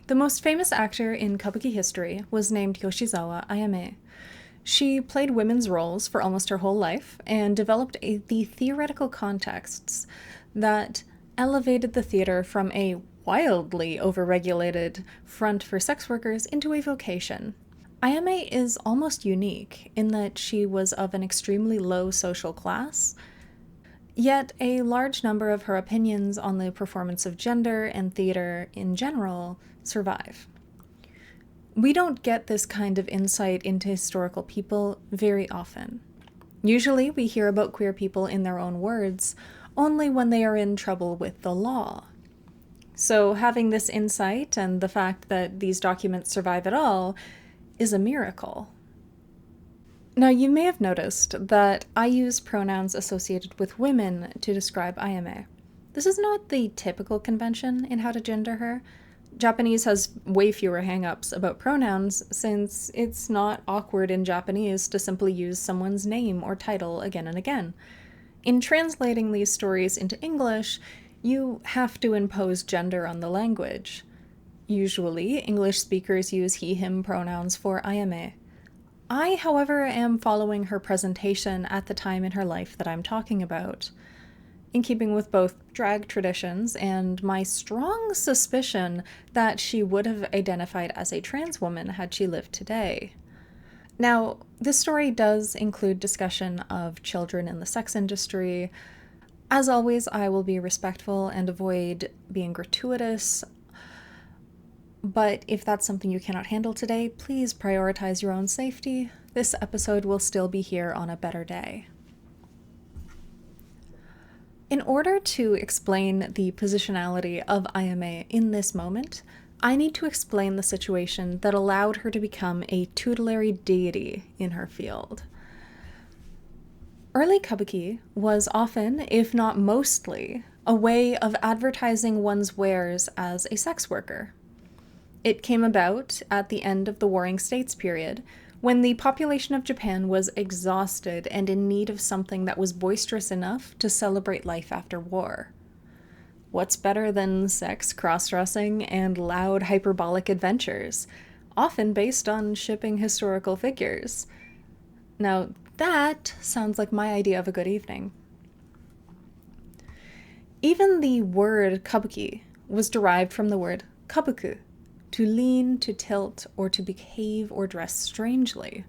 The most famous actor in kabuki history was named Yoshizawa Ayame. She played women's roles for almost her whole life and developed the theoretical contexts that elevated the theater from a wildly overregulated front for sex workers into a vocation. Ayame is almost unique in that she was of an extremely low social class, yet a large number of her opinions on the performance of gender and theater in general survive. We don't get this kind of insight into historical people very often. Usually we hear about queer people in their own words only when they are in trouble with the law. So having this insight and the fact that these documents survive at all is a miracle. Now, you may have noticed that I use pronouns associated with women to describe Ayame. This is not the typical convention in how to gender her. Japanese has way fewer hang-ups about pronouns since it's not awkward in Japanese to simply use someone's name or title again and again. In translating these stories into English, you have to impose gender on the language. Usually, English speakers use he/him pronouns for Ayame. I, however, am following her presentation at the time in her life that I'm talking about, in keeping with both drag traditions and my strong suspicion that she would have identified as a trans woman had she lived today. Now, this story does include discussion of children in the sex industry. As always, I will be respectful and avoid being gratuitous. But if that's something you cannot handle today, please prioritize your own safety. This episode will still be here on a better day. In order to explain the positionality of Ayame in this moment, I need to explain the situation that allowed her to become a tutelary deity in her field. Early kabuki was often, if not mostly, a way of advertising one's wares as a sex worker. It came about at the end of the Warring States period, when the population of Japan was exhausted and in need of something that was boisterous enough to celebrate life after war. What's better than sex, cross-dressing, and loud hyperbolic adventures, often based on shipping historical figures? Now, that sounds like my idea of a good evening. Even the word kabuki was derived from the word kabuku, to lean, to tilt, or to behave or dress strangely,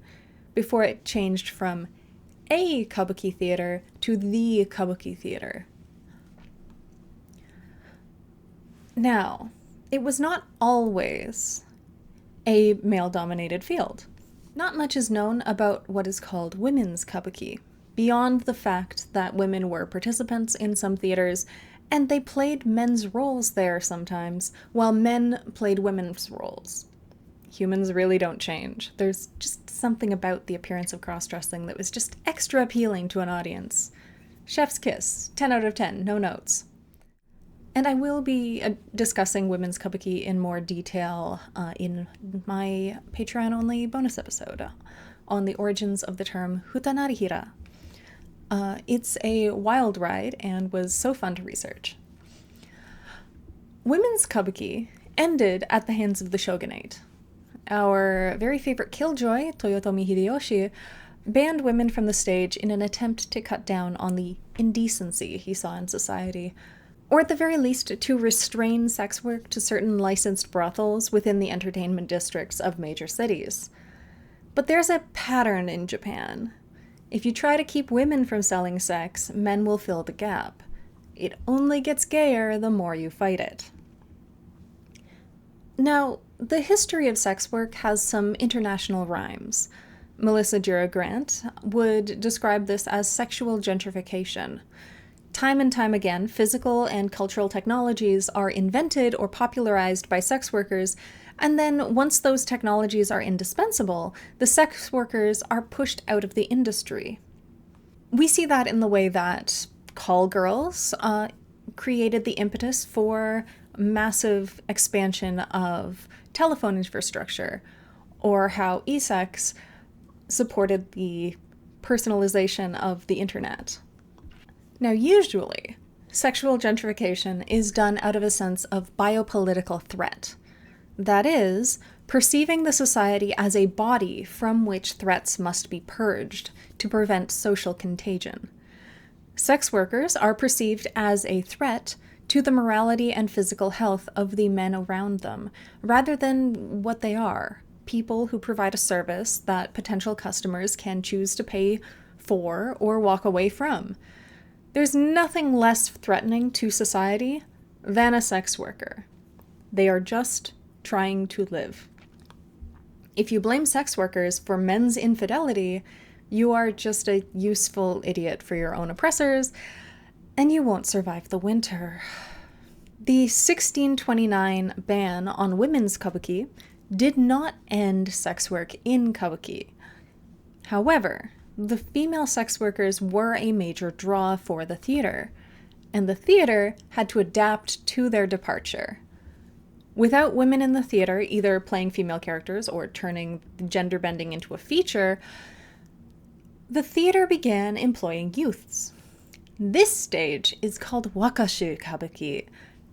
before it changed from a kabuki theater to the kabuki theater. Now, it was not always a male-dominated field. Not much is known about what is called women's kabuki, beyond the fact that women were participants in some theaters and they played men's roles there sometimes, while men played women's roles. Humans really don't change. There's just something about the appearance of cross-dressing that was just extra appealing to an audience. Chef's kiss, 10 out of 10, no notes. And I will be discussing women's kabuki in more detail in my Patreon-only bonus episode on the origins of the term hutanarihira. It's a wild ride and was so fun to research. Women's kabuki ended at the hands of the shogunate. Our very favorite killjoy, Toyotomi Hideyoshi, banned women from the stage in an attempt to cut down on the indecency he saw in society, or at the very least to restrain sex work to certain licensed brothels within the entertainment districts of major cities. But there's a pattern in Japan. If you try to keep women from selling sex, men will fill the gap. It only gets gayer the more you fight it. Now, the history of sex work has some international rhymes. Melissa Jura Grant would describe this as sexual gentrification. Time and time again, physical and cultural technologies are invented or popularized by sex workers, and then once those technologies are indispensable, the sex workers are pushed out of the industry. We see that in the way that call girls created the impetus for massive expansion of telephone infrastructure, or how e-sex supported the personalization of the internet. Now, usually, sexual gentrification is done out of a sense of biopolitical threat. That is, perceiving the society as a body from which threats must be purged to prevent social contagion. Sex workers are perceived as a threat to the morality and physical health of the men around them, rather than what they are, people who provide a service that potential customers can choose to pay for or walk away from. There's nothing less threatening to society than a sex worker. They are just trying to live. If you blame sex workers for men's infidelity, you are just a useful idiot for your own oppressors, and you won't survive the winter. The 1629 ban on women's kabuki did not end sex work in kabuki. However, the female sex workers were a major draw for the theater, and the theater had to adapt to their departure. Without women in the theater either playing female characters or turning gender bending into a feature, the theater began employing youths. This stage is called wakashu kabuki,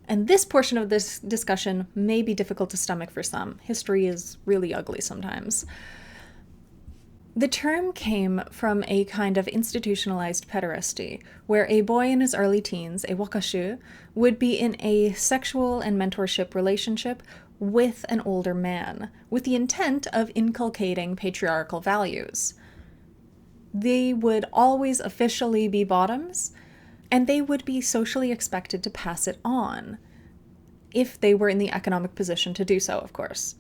and this portion of this discussion may be difficult to stomach for some. History is really ugly sometimes. The term came from a kind of institutionalized pederasty, where a boy in his early teens, a wakashu, would be in a sexual and mentorship relationship with an older man, with the intent of inculcating patriarchal values. They would always officially be bottoms, and they would be socially expected to pass it on, if they were in the economic position to do so, of course.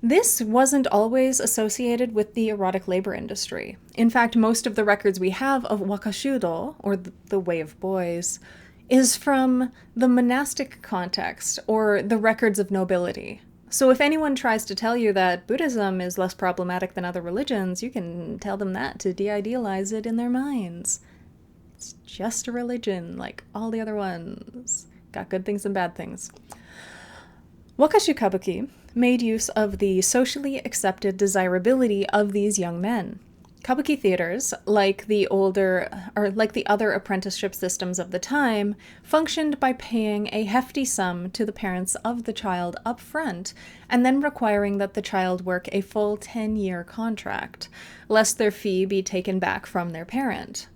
This wasn't always associated with the erotic labor industry. In fact, most of the records we have of wakashudo, or the way of boys, is from the monastic context, or the records of nobility. So if anyone tries to tell you that Buddhism is less problematic than other religions, you can tell them that to de-idealize it in their minds. It's just a religion, like all the other ones. Got good things and bad things. Wakashu kabuki made use of the socially accepted desirability of these young men. Kabuki theaters, like the other apprenticeship systems of the time, functioned by paying a hefty sum to the parents of the child up front, and then requiring that the child work a full 10-year contract, lest their fee be taken back from their parent.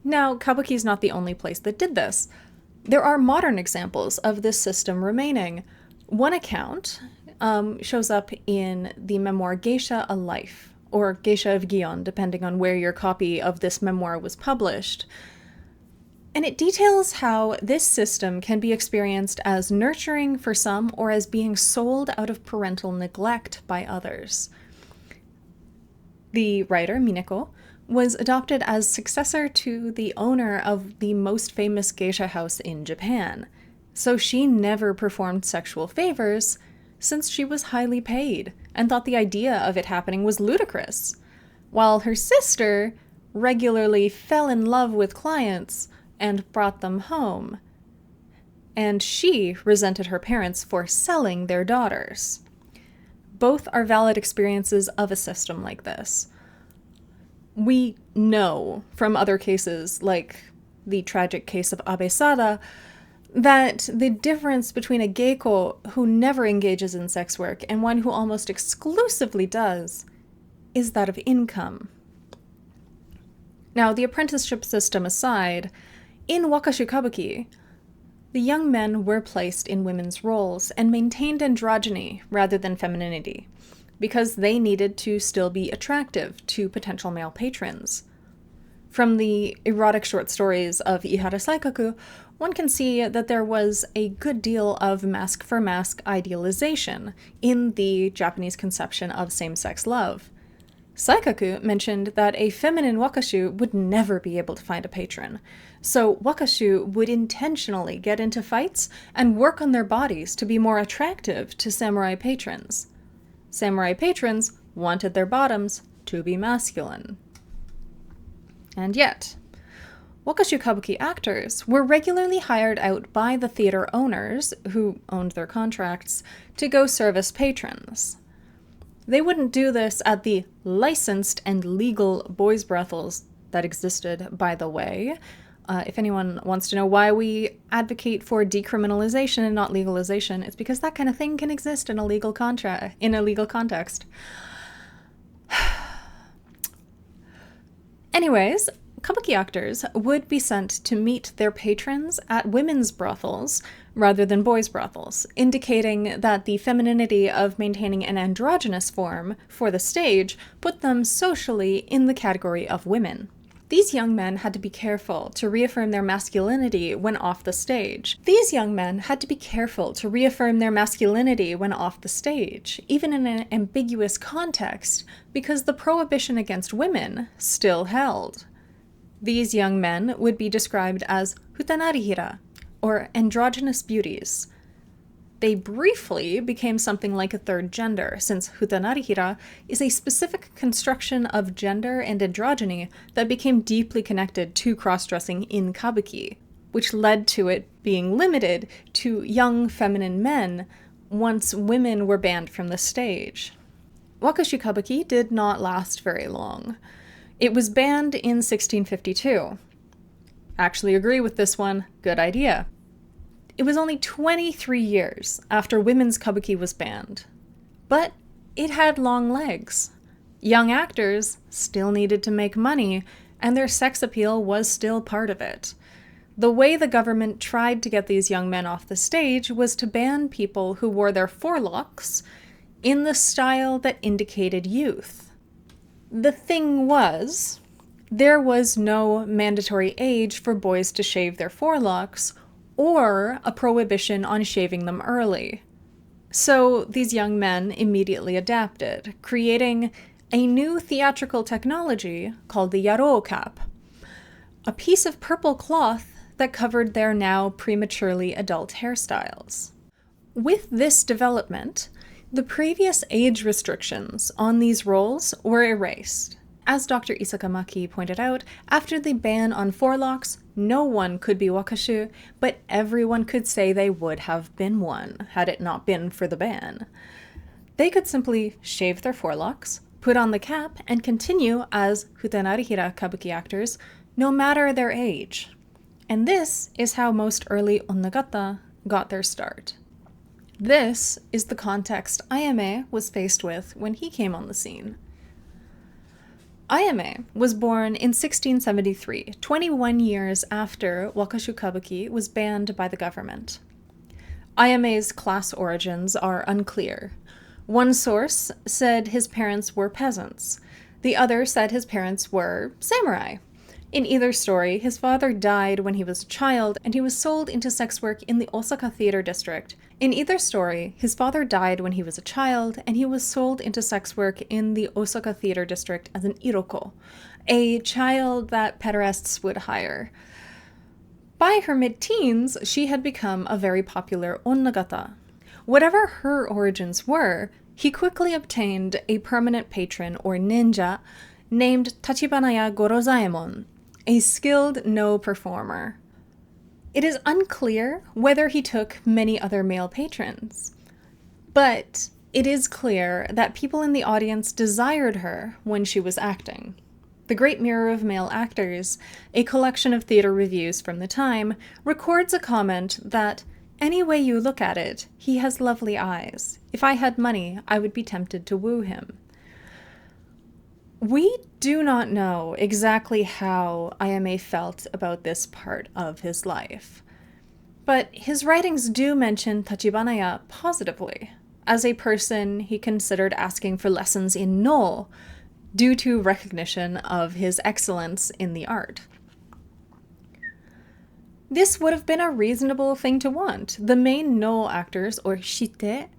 Now, kabuki is not the only place that did this. There are modern examples of this system remaining. One account shows up in the memoir Geisha, A Life, or Geisha of Gion, depending on where your copy of this memoir was published. And it details how this system can be experienced as nurturing for some or as being sold out of parental neglect by others. The writer, Mineko, was adopted as successor to the owner of the most famous geisha house in Japan, so she never performed sexual favors since she was highly paid and thought the idea of it happening was ludicrous, while her sister regularly fell in love with clients and brought them home, and she resented her parents for selling their daughters. Both are valid experiences of a system like this. We know from other cases, like the tragic case of Abe Sada, that the difference between a geiko who never engages in sex work and one who almost exclusively does is that of income. Now, the apprenticeship system aside, in wakashu kabuki, the young men were placed in women's roles and maintained androgyny rather than femininity, because they needed to still be attractive to potential male patrons. From the erotic short stories of Ihara Saikaku, one can see that there was a good deal of mask-for-mask idealization in the Japanese conception of same-sex love. Saikaku mentioned that a feminine wakashu would never be able to find a patron, so wakashu would intentionally get into fights and work on their bodies to be more attractive to samurai patrons. Samurai patrons wanted their bottoms to be masculine. And yet, wakashu kabuki actors were regularly hired out by the theater owners, who owned their contracts, to go service patrons. They wouldn't do this at the licensed and legal boys' brothels that existed, by the way, If anyone wants to know why we advocate for decriminalization and not legalization, it's because that kind of thing can exist in a legal context. Anyways, kabuki actors would be sent to meet their patrons at women's brothels rather than boys' brothels, indicating that the femininity of maintaining an androgynous form for the stage put them socially in the category of women. These young men had to be careful to reaffirm their masculinity when off the stage. Even in an ambiguous context, because the prohibition against women still held. These young men would be described as hutanarihira, or androgynous beauties. They briefly became something like a third gender, since hutanarihira is a specific construction of gender and androgyny that became deeply connected to cross-dressing in kabuki, which led to it being limited to young feminine men once women were banned from the stage. Wakashu kabuki did not last very long. It was banned in 1652. Actually agree with this one, good idea. It was only 23 years after women's kabuki was banned. But it had long legs. Young actors still needed to make money, and their sex appeal was still part of it. The way the government tried to get these young men off the stage was to ban people who wore their forelocks in the style that indicated youth. The thing was, there was no mandatory age for boys to shave their forelocks, or a prohibition on shaving them early. So these young men immediately adapted, creating a new theatrical technology called the yaro cap, a piece of purple cloth that covered their now prematurely adult hairstyles. With this development, the previous age restrictions on these roles were erased. As Dr. Isakamaki pointed out, after the ban on forelocks, no one could be wakashu, but everyone could say they would have been one, had it not been for the ban. They could simply shave their forelocks, put on the cap, and continue as hutanarihira kabuki actors, no matter their age. And this is how most early onnagata got their start. This is the context Ayame was faced with when he came on the scene. Ayame was born in 1673, 21 years after Wakashu kabuki was banned by the government. Ayame's class origins are unclear. One source said his parents were peasants. The other said his parents were samurai. In either story, his father died when he was a child, and he was sold into sex work in the Osaka theater district. In either story, his father died when he was a child, and he was sold into sex work in the Osaka theater district as an iroko, a child that pederasts would hire. By her mid-teens, she had become a very popular onnagata. Whatever her origins were, he quickly obtained a permanent patron or ninja named Tachibanaya Gorozaemon, a skilled no performer. It is unclear whether he took many other male patrons, but it is clear that people in the audience desired her when she was acting. The Great Mirror of Male Actors, a collection of theater reviews from the time, records a comment that, "Any way you look at it, he has lovely eyes. If I had money, I would be tempted to woo him." We do not know exactly how Ayame felt about this part of his life, but his writings do mention Tachibanaya positively, as a person he considered asking for lessons in no, due to recognition of his excellence in the art. This would have been a reasonable thing to want. The main no actors, or shite,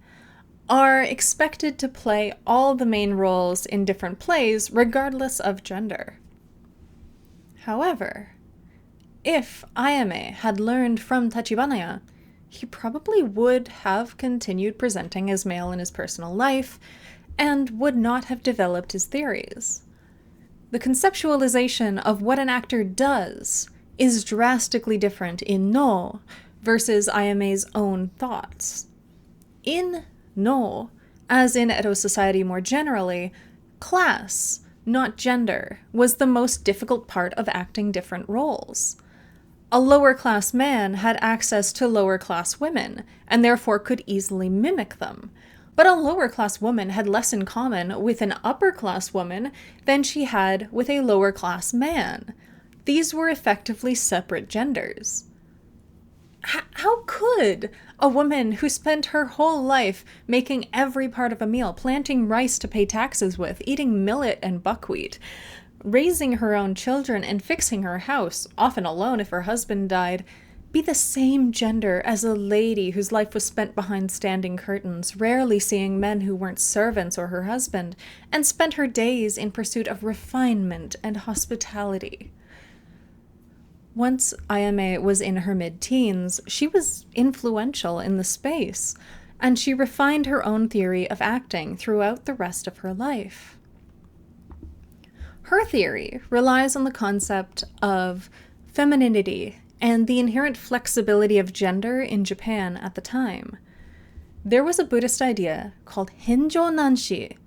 are expected to play all the main roles in different plays, regardless of gender. However, if Ayame had learned from Tachibanaya, he probably would have continued presenting as male in his personal life, and would not have developed his theories. The conceptualization of what an actor does is drastically different in no versus Ayame's own thoughts. In no, as in Edo society more generally, class, not gender, was the most difficult part of acting different roles. A lower-class man had access to lower-class women, and therefore could easily mimic them. But a lower-class woman had less in common with an upper-class woman than she had with a lower-class man. These were effectively separate genders. How could a woman who spent her whole life making every part of a meal, planting rice to pay taxes with, eating millet and buckwheat, raising her own children and fixing her house, often alone if her husband died, be the same gender as a lady whose life was spent behind standing curtains, rarely seeing men who weren't servants or her husband, and spent her days in pursuit of refinement and hospitality? Once Ayame was in her mid-teens, she was influential in the space, and she refined her own theory of acting throughout the rest of her life. Her theory relies on the concept of femininity and the inherent flexibility of gender in Japan at the time. There was a Buddhist idea called Henjo Nanshi,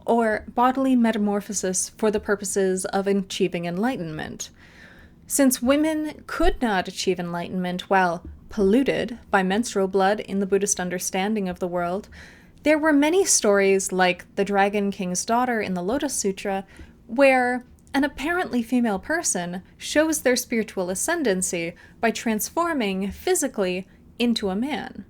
or bodily metamorphosis for the purposes of achieving enlightenment. Since women could not achieve enlightenment while polluted by menstrual blood in the Buddhist understanding of the world, there were many stories like the Dragon King's daughter in the Lotus Sutra, where an apparently female person shows their spiritual ascendancy by transforming physically into a man.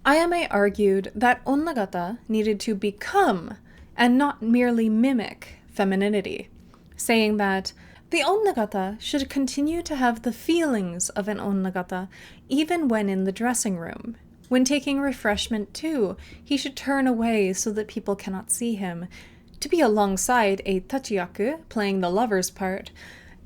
Ayame argued that onnagata needed to become and not merely mimic femininity, saying that the onnagata should continue to have the feelings of an onnagata even when in the dressing room. When taking refreshment too, he should turn away so that people cannot see him, to be alongside a tachiyaku, playing the lover's part,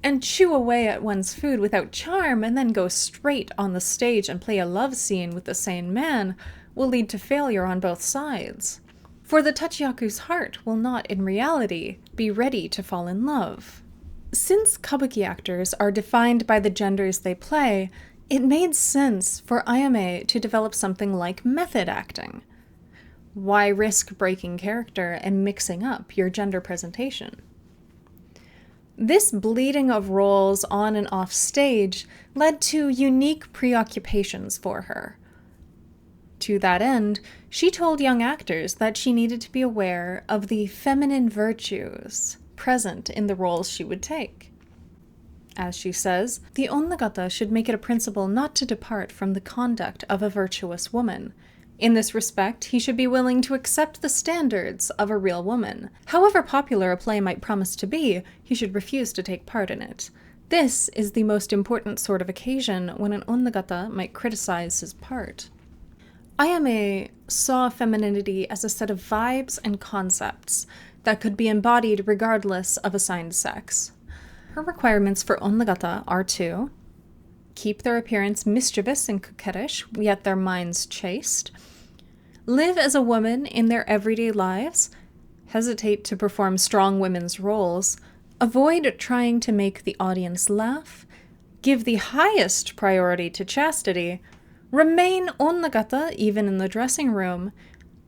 and chew away at one's food without charm and then go straight on the stage and play a love scene with the same man will lead to failure on both sides. For the tachiyaku's heart will not, in reality, be ready to fall in love. Since kabuki actors are defined by the genders they play, it made sense for Ayame to develop something like method acting. Why risk breaking character and mixing up your gender presentation? This bleeding of roles on and off stage led to unique preoccupations for her. To that end, she told young actors that she needed to be aware of the feminine virtues present in the roles she would take. As she says, the onnagata should make it a principle not to depart from the conduct of a virtuous woman. In this respect, he should be willing to accept the standards of a real woman. However popular a play might promise to be, he should refuse to take part in it. This is the most important sort of occasion when an onnagata might criticize his part. Ayame saw femininity as a set of vibes and concepts that could be embodied regardless of assigned sex. Her requirements for onnagata are to keep their appearance mischievous and coquettish, yet their minds chaste, live as a woman in their everyday lives, hesitate to perform strong women's roles, avoid trying to make the audience laugh, give the highest priority to chastity, remain onnagata even in the dressing room,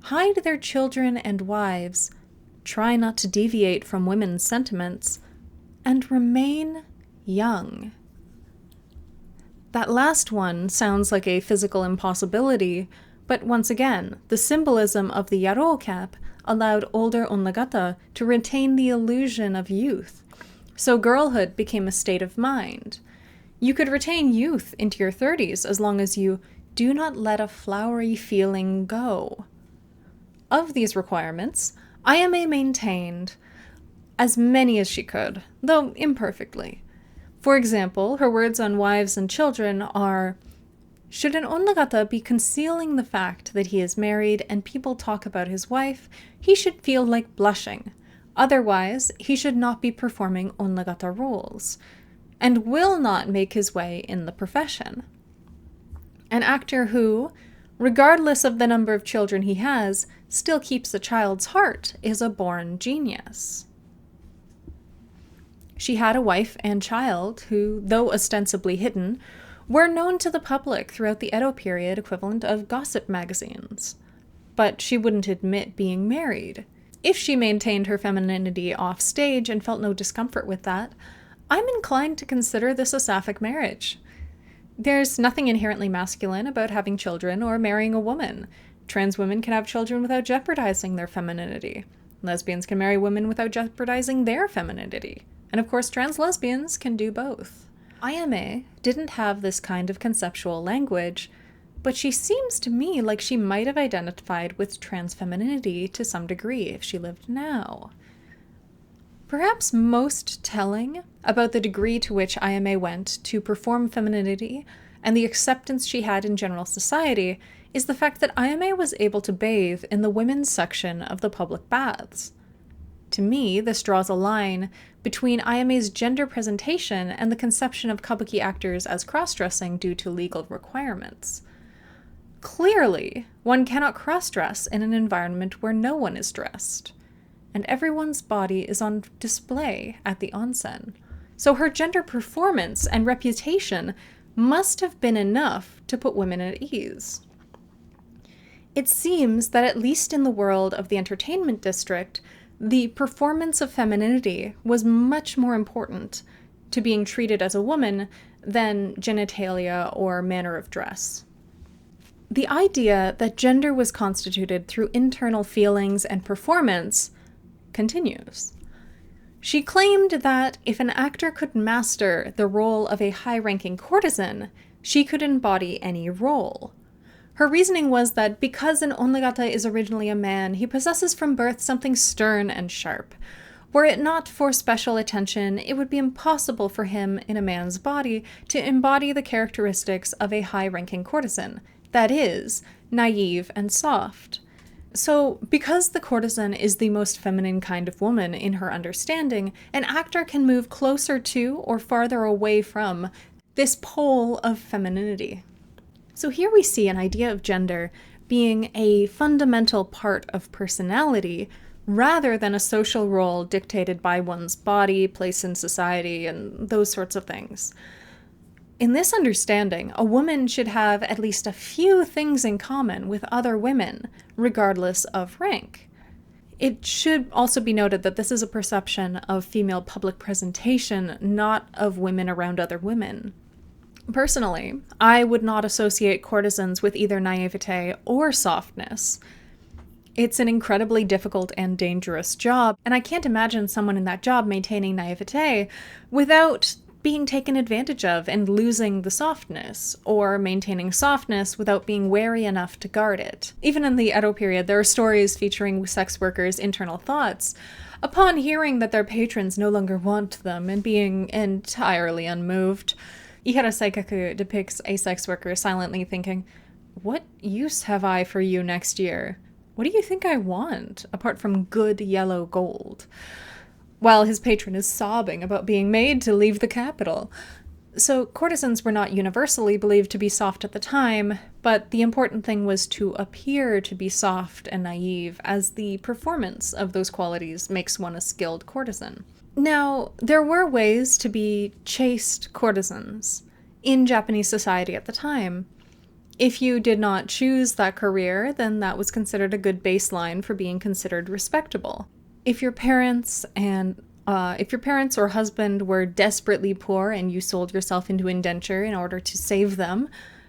hide their children and wives, try not to deviate from women's sentiments, and remain young. That last one sounds like a physical impossibility, but once again, the symbolism of the yaro cap allowed older onnagata to retain the illusion of youth, so girlhood became a state of mind. You could retain youth into your 30s as long as you do not let a flowery feeling go. Of these requirements, Ayame maintained as many as she could, though imperfectly. For example, her words on wives and children are, should an onnagata be concealing the fact that he is married and people talk about his wife, he should feel like blushing. Otherwise, he should not be performing onnagata roles, and will not make his way in the profession. An actor who, regardless of the number of children he has, still keeps a child's heart is a born genius. She had a wife and child who, though ostensibly hidden, were known to the public throughout the Edo period equivalent of gossip magazines. But she wouldn't admit being married. If she maintained her femininity off stage and felt no discomfort with that, I'm inclined to consider this a sapphic marriage. There's nothing inherently masculine about having children or marrying a woman. Trans women can have children without jeopardizing their femininity. Lesbians can marry women without jeopardizing their femininity. And of course, trans lesbians can do both. Ayame didn't have this kind of conceptual language, but she seems to me like she might have identified with trans femininity to some degree if she lived now. Perhaps most telling about the degree to which Ayame went to perform femininity and the acceptance she had in general society is the fact that Ayame was able to bathe in the women's section of the public baths. To me, this draws a line between Ayame's gender presentation and the conception of kabuki actors as cross-dressing due to legal requirements. Clearly, one cannot cross-dress in an environment where no one is dressed, and everyone's body is on display at the onsen. So her gender performance and reputation must have been enough to put women at ease. It seems that at least in the world of the entertainment district, the performance of femininity was much more important to being treated as a woman than genitalia or manner of dress. The idea that gender was constituted through internal feelings and performance continues. She claimed that if an actor could master the role of a high-ranking courtesan, she could embody any role. Her reasoning was that because an onigata is originally a man, he possesses from birth something stern and sharp. Were it not for special attention, it would be impossible for him in a man's body to embody the characteristics of a high-ranking courtesan, that is, naive and soft. So, because the courtesan is the most feminine kind of woman in her understanding, an actor can move closer to or farther away from this pole of femininity. So here we see an idea of gender being a fundamental part of personality rather than a social role dictated by one's body, place in society, and those sorts of things. In this understanding, a woman should have at least a few things in common with other women, regardless of rank. It should also be noted that this is a perception of female public presentation, not of women around other women. Personally, I would not associate courtesans with either naivete or softness. It's an incredibly difficult and dangerous job, and I can't imagine someone in that job maintaining naivete without being taken advantage of and losing the softness, or maintaining softness without being wary enough to guard it. Even in the Edo period, there are stories featuring sex workers' internal thoughts upon hearing that their patrons no longer want them and being entirely unmoved. Ihara Saikaku depicts a sex worker silently thinking, "What use have I for you next year? What do you think I want, apart from good yellow gold?" While his patron is sobbing about being made to leave the capital. So courtesans were not universally believed to be soft at the time, but the important thing was to appear to be soft and naive, as the performance of those qualities makes one a skilled courtesan. Now, there were ways to be chaste courtesans in Japanese society at the time. If you did not choose that career, then that was considered a good baseline for being considered respectable. If your parents or husband were desperately poor and you sold yourself into indenture in order to save them,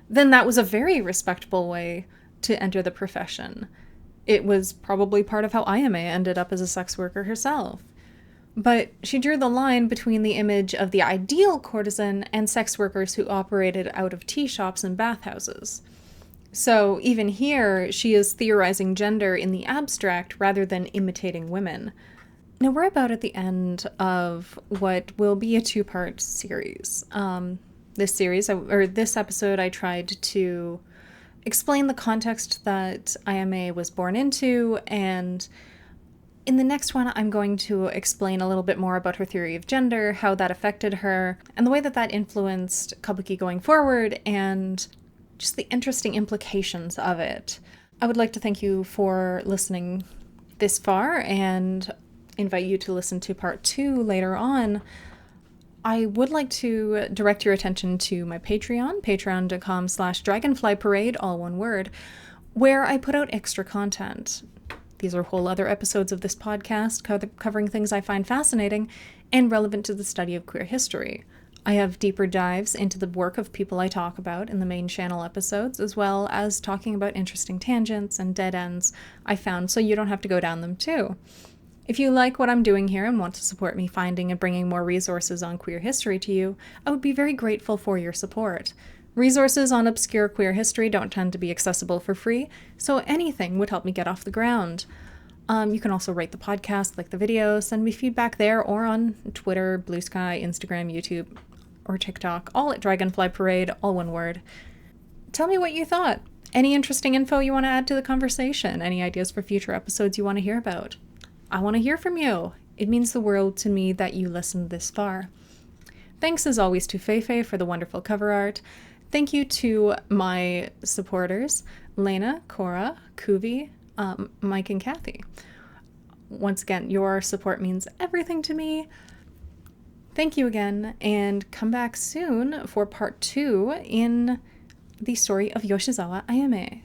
then that was a very respectable way to enter the profession. It was probably part of how Ayame ended up as a sex worker herself. But she drew the line between the image of the ideal courtesan and sex workers who operated out of tea shops and bathhouses. So even here, she is theorizing gender in the abstract rather than imitating women. Now we're about at the end of what will be a two-part series. This episode, I tried to explain the context that Ayame was born into, and in the next one, I'm going to explain a little bit more about her theory of gender, how that affected her, and the way that that influenced kabuki going forward, and just the interesting implications of it. I would like to thank you for listening this far, and invite you to listen to part 2 later on. I would like to direct your attention to my Patreon, patreon.com/dragonflyparade, all one word, where I put out extra content. These are whole other episodes of this podcast covering things I find fascinating and relevant to the study of queer history. I have deeper dives into the work of people I talk about in the main channel episodes, as well as talking about interesting tangents and dead ends I found so you don't have to go down them too. If you like what I'm doing here and want to support me finding and bringing more resources on queer history to you, I would be very grateful for your support. Resources on obscure queer history don't tend to be accessible for free, so anything would help me get off the ground. You can also rate the podcast, like the video, send me feedback there or on Twitter, Blue Sky, Instagram, YouTube, or TikTok, all at Dragonfly Parade, all one word. Tell me what you thought. Any interesting info you want to add to the conversation? Any ideas for future episodes you want to hear about? I want to hear from you. It means the world to me that you listened this far. Thanks as always to Feifei for the wonderful cover art. Thank you to my supporters, Lena, Cora, Kuvi, Mike, and Kathy. Once again, your support means everything to me. Thank you again, and come back soon for part 2 in the story of Yoshizawa Ayame.